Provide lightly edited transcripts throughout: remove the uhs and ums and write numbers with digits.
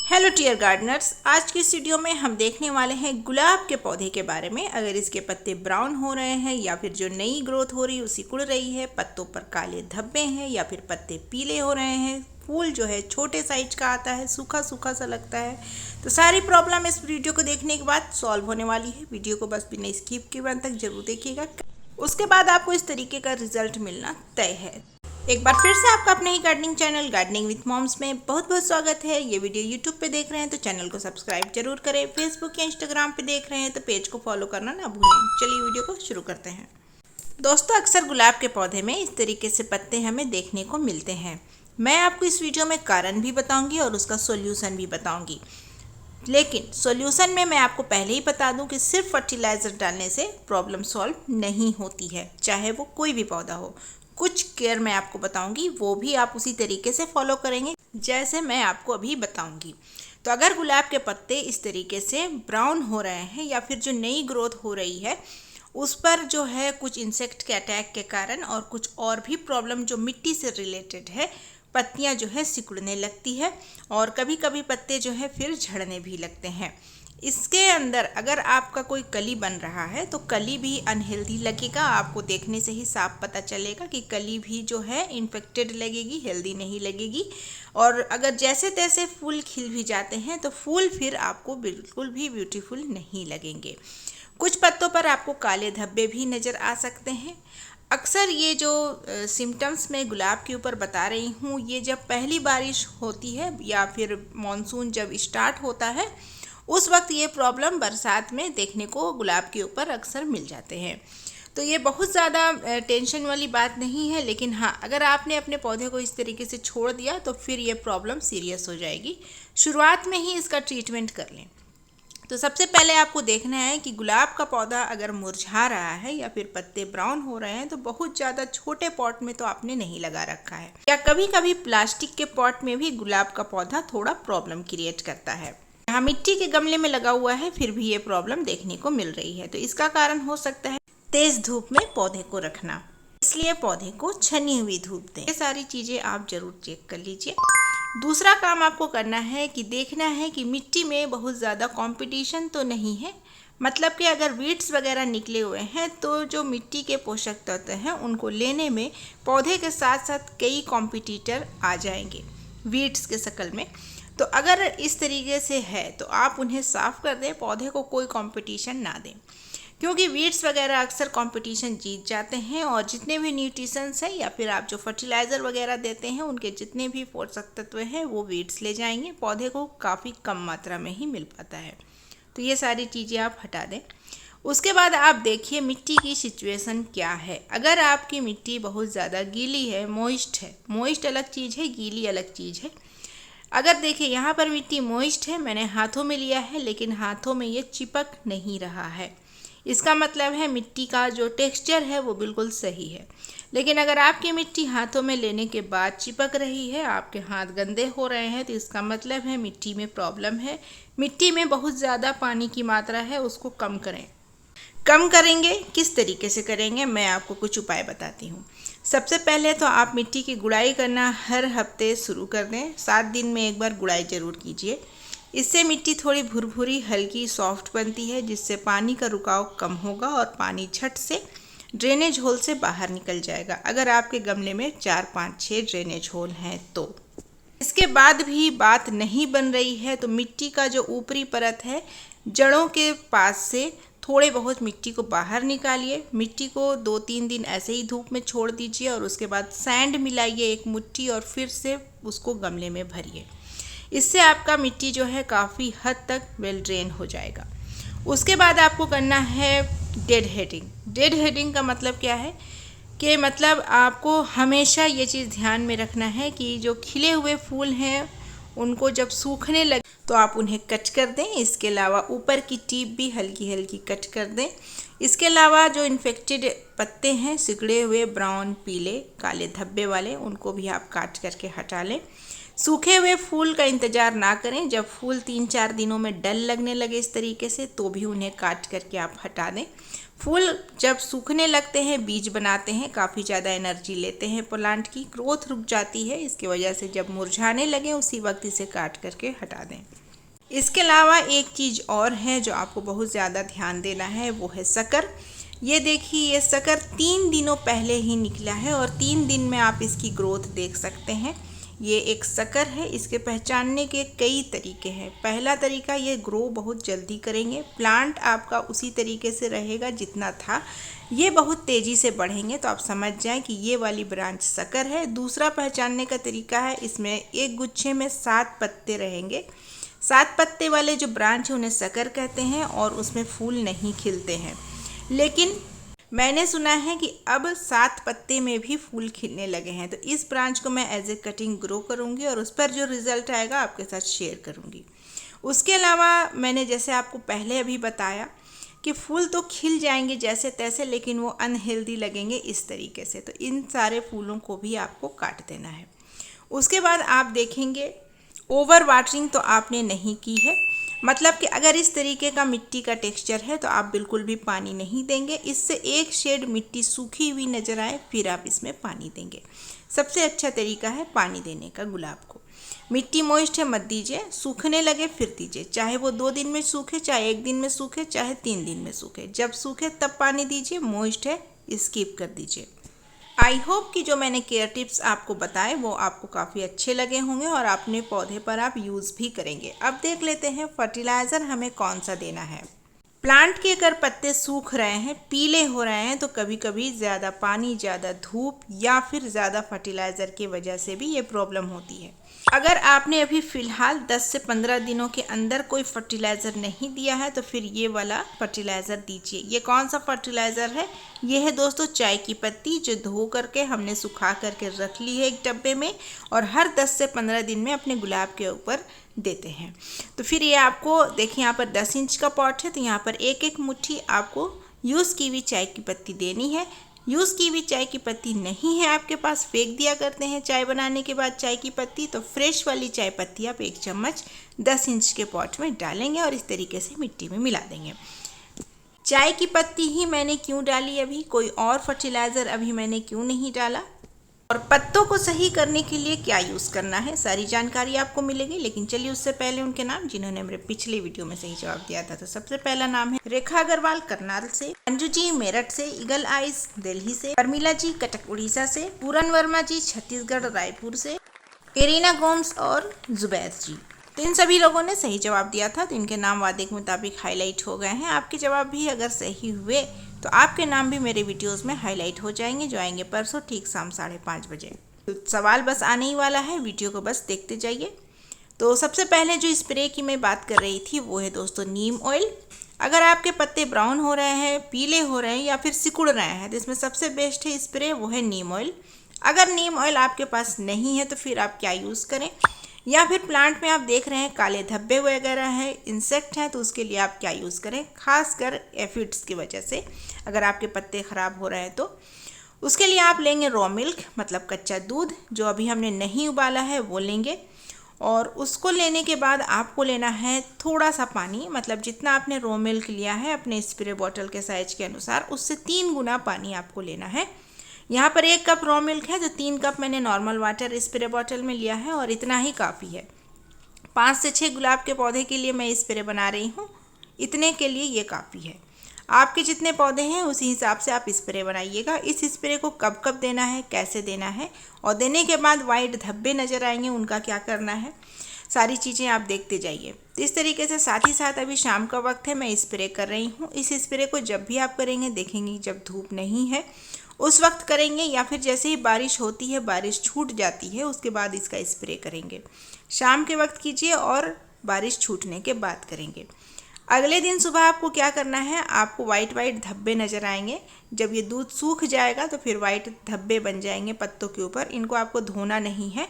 Hello dear Gardner's, आज की इस वीडियो में हम देखने वाले हैं गुलाब के पौधे के बारे में। अगर इसके पत्ते ब्राउन हो रहे हैं या फिर जो नई ग्रोथ हो रही है वो सिकुड़ रही है, पत्तों पर काले धब्बे हैं या फिर पत्ते पीले हो रहे हैं, फूल जो है छोटे साइज का आता है, सूखा सूखा सा लगता है, तो सारी प्रॉब्लम इस वीडियो को देखने के बाद सॉल्व होने वाली है। वीडियो को बस बिना स्किप के अंत तक जरूर देखिएगा, उसके बाद आपको इस तरीके का रिजल्ट मिलना तय है। एक बार फिर से आपका अपने ही gardening channel gardening with moms में बहुत बहुत स्वागत है। ये वीडियो यूट्यूब पे देख रहे हैं तो चैनल को सब्सक्राइब जरूर करें, फेसबुक या इंस्टाग्राम पे देख रहे हैं तो पेज को फॉलो करना ना भूलें। चलिए वीडियो को शुरू करते हैं। दोस्तों, अक्सर गुलाब के पौधे में इस तरीके से पत्ते हमें देखने को मिलते हैं। मैं आपको इस वीडियो में कारण भी बताऊँगी और उसका सोल्यूशन भी बताऊँगी, लेकिन सॉल्यूशन में मैं आपको पहले ही बता दूं कि सिर्फ फर्टिलाइज़र डालने से प्रॉब्लम सॉल्व नहीं होती है, चाहे वो कोई भी पौधा हो। कुछ केयर मैं आपको बताऊंगी, वो भी आप उसी तरीके से फॉलो करेंगे जैसे मैं आपको अभी बताऊंगी। तो अगर गुलाब के पत्ते इस तरीके से ब्राउन हो रहे हैं या फिर जो नई ग्रोथ हो रही है उस पर जो है कुछ इंसेक्ट के अटैक के कारण और कुछ और भी प्रॉब्लम जो मिट्टी से रिलेटेड है, पत्तियां जो है सिकुड़ने लगती है और कभी कभी पत्ते जो है फिर झड़ने भी लगते हैं। इसके अंदर अगर आपका कोई कली बन रहा है तो कली भी अनहेल्दी लगेगा, आपको देखने से ही साफ पता चलेगा कि कली भी जो है इन्फेक्टेड लगेगी, हेल्दी नहीं लगेगी। और अगर जैसे तैसे फूल खिल भी जाते हैं तो फूल फिर आपको बिल्कुल भी ब्यूटीफुल नहीं लगेंगे। कुछ पत्तों पर आपको काले धब्बे भी नज़र आ सकते हैं। अक्सर ये जो सिम्टम्स मैं गुलाब के ऊपर बता रही हूँ, ये जब पहली बारिश होती है या फिर मॉनसून जब स्टार्ट होता है उस वक्त ये प्रॉब्लम बरसात में देखने को गुलाब के ऊपर अक्सर मिल जाते हैं। तो ये बहुत ज़्यादा टेंशन वाली बात नहीं है, लेकिन हाँ, अगर आपने अपने पौधे को इस तरीके से छोड़ दिया तो फिर ये प्रॉब्लम सीरियस हो जाएगी। शुरुआत में ही इसका ट्रीटमेंट कर लें। तो सबसे पहले आपको देखना है कि गुलाब का पौधा अगर मुरझा रहा है या फिर पत्ते ब्राउन हो रहे हैं तो बहुत ज़्यादा छोटे पॉट में तो आपने नहीं लगा रखा है, या कभी कभी प्लास्टिक के पॉट में भी गुलाब का पौधा थोड़ा प्रॉब्लम क्रिएट करता है। यहाँ मिट्टी के गमले में लगा हुआ है फिर भी ये प्रॉब्लम देखने को मिल रही है, तो इसका कारण हो सकता है तेज धूप में पौधे को रखना, इसलिए पौधे को छनी हुई धूप दें। ये सारी चीज़ें आप जरूर चेक कर लीजिए। दूसरा काम आपको करना है कि देखना है कि मिट्टी में बहुत ज़्यादा कंपटीशन तो नहीं है, मतलब कि अगर वीड्स वगैरह निकले हुए हैं तो जो मिट्टी के पोषक तत्व हैं उनको लेने में पौधे के साथ साथ कई कॉम्पिटिटर आ जाएंगे वीड्स के शक्ल में। तो अगर इस तरीके से है तो आप उन्हें साफ कर दें, पौधे को कोई कंपटीशन ना दें, क्योंकि वीड्स वगैरह अक्सर कंपटीशन जीत जाते हैं और जितने भी न्यूट्रिशंस हैं या फिर आप जो फर्टिलाइज़र वगैरह देते हैं उनके जितने भी पोषक तत्व हैं वो वीड्स ले जाएंगे, पौधे को काफ़ी कम मात्रा में ही मिल पाता है। तो ये सारी चीज़ें आप हटा दें। उसके बाद आप देखिए मिट्टी की सिचुएशन क्या है। अगर आपकी मिट्टी बहुत ज़्यादा गीली है, मॉइस्ट है, मॉइस्ट अलग चीज़ है, गीली अलग चीज़ है। अगर देखिए यहाँ पर मिट्टी मॉइस्ट है, मैंने हाथों में लिया है लेकिन हाथों में ये चिपक नहीं रहा है, इसका मतलब है मिट्टी का जो टेक्सचर है वो बिल्कुल सही है। लेकिन अगर आपकी मिट्टी हाथों में लेने के बाद चिपक रही है, आपके हाथ गंदे हो रहे हैं, तो इसका मतलब है मिट्टी में प्रॉब्लम है। मिट्टी में बहुत ज़्यादा पानी की मात्रा है, उसको कम करें। कम करेंगे किस तरीके से करेंगे, मैं आपको कुछ उपाय बताती हूँ। सबसे पहले तो आप मिट्टी की गुड़ाई करना हर हफ्ते शुरू कर दें। 7 दिन में एक बार गुड़ाई ज़रूर कीजिए। इससे मिट्टी थोड़ी भुरभुरी हल्की सॉफ्ट बनती है, जिससे पानी का रुकाव कम होगा और पानी झट से ड्रेनेज होल से बाहर निकल जाएगा। अगर आपके गमले में 4, 5, 6 ड्रेनेज होल हैं तो इसके बाद भी बात नहीं बन रही है तो मिट्टी का जो ऊपरी परत है जड़ों के पास से थोड़े बहुत मिट्टी को बाहर निकालिए। मिट्टी को 2-3 दिन ऐसे ही धूप में छोड़ दीजिए और उसके बाद सैंड मिलाइए एक मुट्ठी और फिर से उसको गमले में भरिए। इससे आपका मिट्टी जो है काफ़ी हद तक वेल ड्रेन हो जाएगा। उसके बाद आपको करना है डेड हेडिंग। डेड हेडिंग का मतलब क्या है कि मतलब आपको हमेशा ये चीज़ ध्यान में रखना है कि जो खिले हुए फूल हैं उनको जब सूखने लगे तो आप उन्हें कट कर दें। इसके अलावा ऊपर की टीप भी हल्की हल्की कट कर दें। इसके अलावा जो इन्फेक्टेड पत्ते हैं सिकुड़े हुए ब्राउन, पीले, काले धब्बे वाले, उनको भी आप काट करके हटा लें। सूखे हुए फूल का इंतज़ार ना करें, जब फूल 3-4 दिनों में डल लगने लगे इस तरीके से तो भी उन्हें काट करके आप हटा दें। फूल जब सूखने लगते हैं, बीज बनाते हैं, काफ़ी ज़्यादा एनर्जी लेते हैं, प्लांट की ग्रोथ रुक जाती है। इसकी वजह से जब मुरझाने लगे उसी वक्त इसे काट करके हटा दें। इसके अलावा एक चीज़ और है जो आपको बहुत ज़्यादा ध्यान देना है, वो है शक्कर। ये देखिए, ये शक्कर 3 दिनों पहले ही निकला है और 3 दिन में आप इसकी ग्रोथ देख सकते हैं। ये एक शक्कर है। इसके पहचानने के कई तरीके हैं। पहला तरीका, ये ग्रो बहुत जल्दी करेंगे, प्लांट आपका उसी तरीके से रहेगा जितना था, ये बहुत तेज़ी से बढ़ेंगे, तो आप समझ जाएं कि ये वाली ब्रांच शक्कर है। दूसरा पहचानने का तरीका है, इसमें एक गुच्छे में 7 पत्ते रहेंगे। 7 पत्ते वाले जो ब्रांच है उन्हें शक्कर कहते हैं और उसमें फूल नहीं खिलते हैं। लेकिन मैंने सुना है कि अब 7 पत्ते में भी फूल खिलने लगे हैं, तो इस ब्रांच को मैं एज ए कटिंग ग्रो करूँगी और उस पर जो रिज़ल्ट आएगा आपके साथ शेयर करूँगी। उसके अलावा मैंने जैसे आपको पहले अभी बताया कि फूल तो खिल जाएंगे जैसे तैसे, लेकिन वो अनहेल्दी लगेंगे इस तरीके से, तो इन सारे फूलों को भी आपको काट देना है। उसके बाद आप देखेंगे ओवर वाटरिंग तो आपने नहीं की है, मतलब कि अगर इस तरीके का मिट्टी का टेक्सचर है तो आप बिल्कुल भी पानी नहीं देंगे। इससे एक शेड मिट्टी सूखी हुई नज़र आए फिर आप इसमें पानी देंगे। सबसे अच्छा तरीका है पानी देने का गुलाब को। मिट्टी मॉइस्ट है मत दीजिए, सूखने लगे फिर दीजिए, चाहे वो 2 दिन में सूखे, चाहे 1 दिन में सूखे, चाहे 3 दिन में सूखे, जब सूखे तब पानी दीजिए। मॉइस्ट है स्किप कर दीजिए। आई होप कि जो मैंने केयर टिप्स आपको बताए वो आपको काफ़ी अच्छे लगे होंगे और अपने पौधे पर आप यूज़ भी करेंगे। अब देख लेते हैं फर्टिलाइज़र हमें कौन सा देना है। प्लांट के अगर पत्ते सूख रहे हैं, पीले हो रहे हैं, तो कभी कभी ज़्यादा पानी, ज़्यादा धूप या फिर ज़्यादा फर्टिलाइज़र की वजह से भी ये प्रॉब्लम होती है। अगर आपने अभी फ़िलहाल 10 से 15 दिनों के अंदर कोई फर्टिलाइज़र नहीं दिया है तो फिर ये वाला फर्टिलाइज़र दीजिए। ये कौन सा फर्टिलाइज़र है? ये है दोस्तों चाय की पत्ती, जो धो करके हमने सुखा करके रख ली है एक डब्बे में और हर 10 से 15 दिन में अपने गुलाब के ऊपर देते हैं। तो फिर ये आपको देखिए, यहाँ पर 10 इंच का पॉट है तो यहाँ पर एक एक मुट्ठी आपको यूज़ की हुई चाय की पत्ती देनी है। यूज़ की हुई चाय की पत्ती नहीं है आपके पास, फेंक दिया करते हैं चाय बनाने के बाद चाय की पत्ती, तो फ्रेश वाली चाय पत्ती आप 1 चम्मच 10 इंच के पॉट में डालेंगे और इस तरीके से मिट्टी में मिला देंगे। चाय की पत्ती ही मैंने क्यों डाली, अभी कोई और फर्टिलाइज़र अभी मैंने क्यों नहीं डाला, और पत्तों को सही करने के लिए क्या यूज़ करना है, सारी जानकारी आपको मिलेगी। लेकिन चलिए उससे पहले उनके नाम, जिन्होंने मेरे पिछले वीडियो में सही जवाब दिया था। तो सबसे पहला नाम है रेखा अग्रवाल करनाल से, अंजू जी मेरठ से, ईगल आइज दिल्ली से, परमिला जी कटक उड़ीसा से, पूरन वर्मा जी छत्तीसगढ़ रायपुर से, एरिना गोम्स और जुबैर जी। तो इन सभी लोगों ने सही जवाब दिया था, तो इनके नाम वादे के मुताबिक हाईलाइट हो गए हैं। आपके जवाब भी अगर सही हुए तो आपके नाम भी मेरे वीडियोस में हाईलाइट हो जाएंगे, जो आएंगे परसों ठीक शाम 5:30 बजे। तो सवाल बस आने ही वाला है, वीडियो को बस देखते जाइए। तो सबसे पहले जो स्प्रे की मैं बात कर रही थी वो है दोस्तों नीम ऑयल। अगर आपके पत्ते ब्राउन हो रहे हैं, पीले हो रहे हैं या फिर सिकुड़ रहे हैं तो इसमें सबसे बेस्ट है स्प्रे, वो है नीम ऑयल। अगर नीम ऑयल आपके पास नहीं है तो फिर आप क्या यूज़ करें, या फिर प्लांट में आप देख रहे हैं काले धब्बे वगैरह हैं, इंसेक्ट हैं, तो उसके लिए आप क्या यूज़ करें, खासकर एफिड्स की वजह से अगर आपके पत्ते ख़राब हो रहे हैं तो उसके लिए आप लेंगे रॉ मिल्क, मतलब कच्चा दूध जो अभी हमने नहीं उबाला है वो लेंगे। और उसको लेने के बाद आपको लेना है थोड़ा सा पानी, मतलब जितना आपने रॉ मिल्क लिया है अपने स्प्रे बॉटल के साइज के अनुसार उससे 3 गुना पानी आपको लेना है। यहाँ पर 1 कप रॉ मिल्क है तो 3 कप मैंने नॉर्मल वाटर स्प्रे बॉटल में लिया है और इतना ही काफ़ी है। 5 से 6 गुलाब के पौधे के लिए मैं स्प्रे बना रही हूँ, इतने के लिए ये काफ़ी है। आपके जितने पौधे हैं उसी हिसाब से आप स्प्रे बनाइएगा। इस स्प्रे को कब कब देना है, कैसे देना है, और देने के बाद वाइट धब्बे नज़र आएंगे उनका क्या करना है, सारी चीज़ें आप देखते जाइए। तो इस तरीके से साथ ही साथ अभी शाम का वक्त है, मैं स्प्रे कर रही हूँ। इस स्प्रे को जब भी आप करेंगे देखेंगे जब धूप नहीं है उस वक्त करेंगे, या फिर जैसे ही बारिश होती है, बारिश छूट जाती है उसके बाद इसका स्प्रे करेंगे। शाम के वक्त कीजिए और बारिश छूटने के बाद करेंगे। अगले दिन सुबह आपको क्या करना है, आपको वाइट धब्बे नज़र आएंगे। जब ये दूध सूख जाएगा तो फिर वाइट धब्बे बन जाएंगे पत्तों के ऊपर, इनको आपको धोना नहीं है।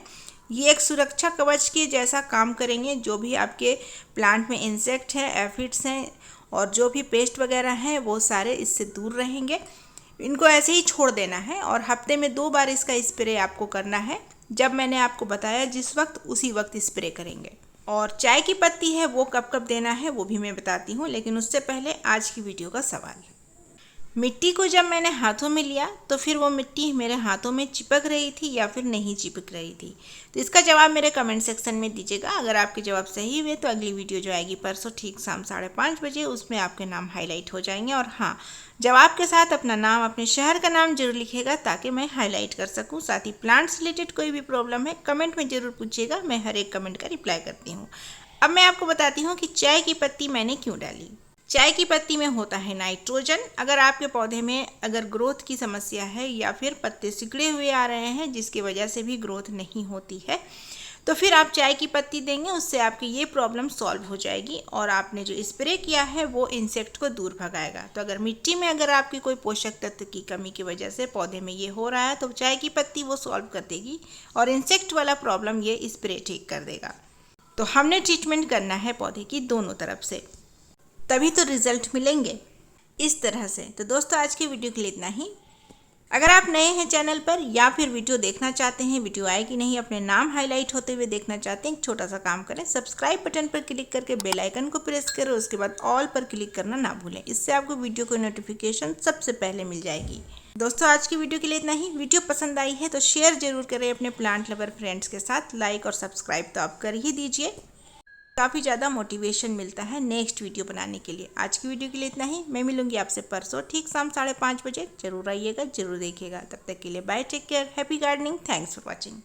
ये एक सुरक्षा कवच के जैसा काम करेंगे। जो भी आपके प्लांट में इंसेक्ट हैं, एफिड्स हैं और जो भी पेस्ट वगैरह हैं वो सारे इससे दूर रहेंगे। इनको ऐसे ही छोड़ देना है और हफ्ते में 2 बार इसका स्प्रे आपको करना है। जब मैंने आपको बताया जिस वक्त उसी वक्त स्प्रे करेंगे। और चाय की पत्ती है वो कब कब देना है वो भी मैं बताती हूँ, लेकिन उससे पहले आज की वीडियो का सवाल। मिट्टी को जब मैंने हाथों में लिया तो फिर वो मिट्टी मेरे हाथों में चिपक रही थी या फिर नहीं चिपक रही थी। तो इसका जवाब मेरे कमेंट सेक्शन में दीजिएगा। अगर आपके जवाब सही हुए तो अगली वीडियो जो आएगी परसों ठीक शाम 5:30 बजे, उसमें आपके नाम हाईलाइट हो जाएंगे। और हाँ, जवाब के साथ अपना नाम, अपने शहर का नाम जरूर लिखिएगा ताकि मैं हाईलाइट कर सकूँ। साथ ही प्लांट्स रिलेटेड कोई भी प्रॉब्लम है कमेंट में ज़रूर पूछिएगा, मैं हर एक कमेंट का रिप्लाई करती हूँ। अब मैं आपको बताती हूँ कि चाय की पत्ती मैंने क्यों डाली। चाय की पत्ती में होता है नाइट्रोजन। अगर आपके पौधे में अगर ग्रोथ की समस्या है या फिर पत्ते सिकुड़े हुए आ रहे हैं जिसकी वजह से भी ग्रोथ नहीं होती है, तो फिर आप चाय की पत्ती देंगे, उससे आपकी ये प्रॉब्लम सॉल्व हो जाएगी और आपने जो स्प्रे किया है वो इंसेक्ट को दूर भगाएगा। तो अगर मिट्टी में अगर आपकी कोई पोषक तत्व की कमी की वजह से पौधे में ये हो रहा है तो चाय की पत्ती वो सॉल्व कर देगी और इंसेक्ट वाला प्रॉब्लम ये स्प्रे ठीक कर देगा। तो हमने ट्रीटमेंट करना है पौधे की दोनों तरफ से, तभी तो रिजल्ट मिलेंगे इस तरह से। तो दोस्तों आज की वीडियो के लिए इतना ही। अगर आप नए हैं चैनल पर या फिर वीडियो देखना चाहते हैं, वीडियो आए कि नहीं, अपने नाम हाईलाइट होते हुए देखना चाहते हैं, एक छोटा सा काम करें, सब्सक्राइब बटन पर क्लिक करके बेल आइकन को प्रेस करें, उसके बाद ऑल पर क्लिक करना ना भूलें। इससे आपको वीडियो को नोटिफिकेशन सबसे पहले मिल जाएगी। दोस्तों आज की वीडियो के लिए इतना ही। वीडियो पसंद आई है तो शेयर जरूर करें अपने प्लांट लवर फ्रेंड्स के साथ। लाइक और सब्सक्राइब तो आप कर ही दीजिए, काफ़ी ज़्यादा मोटिवेशन मिलता है नेक्स्ट वीडियो बनाने के लिए। आज की वीडियो के लिए इतना ही। मैं मिलूंगी आपसे परसों ठीक शाम 5:30 बजे। जरूर आइएगा, जरूर देखिएगा। तब तक के लिए bye, take care, happy gardening, thanks for watching.